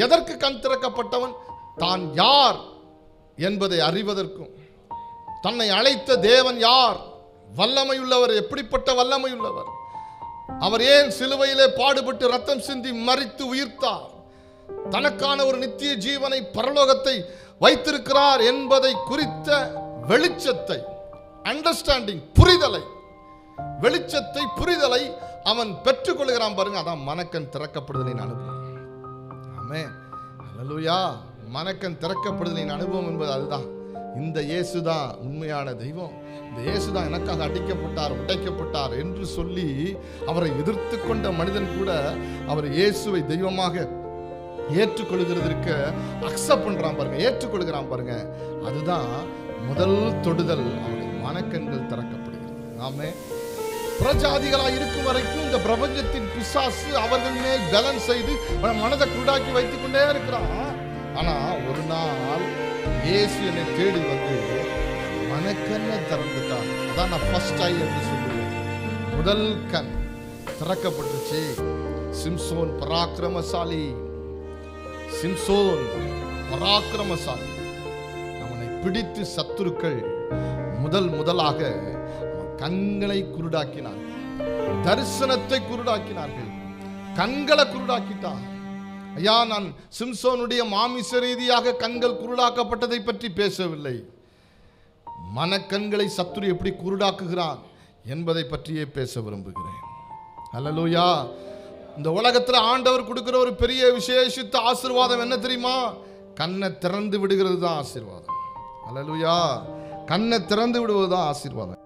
எதற்கு கண் திறக்கப்பட்டவன்? தான் யார் என்பதை அறிவதற்கும், தன்னை அழைத்த தேவன் யார், வல்லமையுள்ளவர், எப்படிப்பட்ட வல்லமையுள்ளவர், அவர் ஏன் சிலுவையிலே பாடுபட்டு ரத்தம் சிந்தி மரித்து உயிர்த்தார், தனக்கான ஒரு நித்திய ஜீவனை, பரலோகத்தை வைத்திருக்கிறார் என்பதை குறித்த வெளிச்சத்தை, அண்டர்ஸ்டாண்டிங், புரிதலை, வெளிச்சத்தை, புரிதலை அவன் பெற்றுக்கொள்கிறான் பாருங்க. அதான் மனக்கண் திறக்கப்படுதலின் அனுபவம். ஆமென், அல்லேலூயா. மனக்கண் திறக்கப்படுதலின் அனுபவம் என்பது அதுதான். இந்த இயேசுதான் உண்மையான தெய்வம், இந்த இயேசுதான் எனக்காக அடிக்கப்பட்டார், உடைக்கப்பட்டார் என்று சொல்லி அவரை எதிர்த்து கொண்ட மனிதன் கூட அவர் இயேசுவை தெய்வமாக ஏற்றுக்கொள்கிறதற்கு அக்செப்ட் பண்றான் பாருங்க, ஏற்றுக்கொள்கிறான் பாருங்க. அதுதான் முதல் தொடுதல், அவருடைய மனக்கண்கள் திறக்கப்படுகிறது. ஆமென். புறஜாதிகளாக இருக்கும் வரைக்கும் இந்த பிரபஞ்சத்தின் பிசாசு அவர்கள் மேல் பேலன்ஸ் செய்து மனதை குருடாக்கி வைத்துக் கொண்டே இருக்கிறான். ஆனா ஒரு நாள் இயேசு என்னை தேடி வந்து மனக்கண்ணை திறந்துட்டான். அதான் நான் ஃபர்ஸ்ட் ஐ என்று சொல்லுவேன். முதல் கண் திறக்கப்பட்டுச்சு. சிம்சோன் பராக்கிரமசாலி, சிம்சோன் பராக்கிரமசாலி. அவனை பிடித்து சத்துருக்கள் முதலாக கண்களை குருடாக்கினார்கள், தரிசனத்தை குருடாக்கினார்கள், கண்களை குருடாக்கிட்டான். ஐயா, நான் சிம்சோனுடைய மாமிச ரீதியாக கண்கள் குருடாக்கப்பட்டதை பற்றி பேசவில்லை. மனக்கண்களை சத்துரு எப்படி குருடாக்குகிறான் என்பதை பற்றியே பேச விரும்புகிறேன். அல்லேலூயா. இந்த உலகத்தில் ஆண்டவர் கொடுக்கிற ஒரு பெரிய விசேஷித்த ஆசீர்வாதம் என்ன தெரியுமா? கண்ணை திறந்து விடுகிறது தான் ஆசீர்வாதம். அல்லேலூயா. கண்ணை திறந்து விடுவது தான் ஆசீர்வாதம்.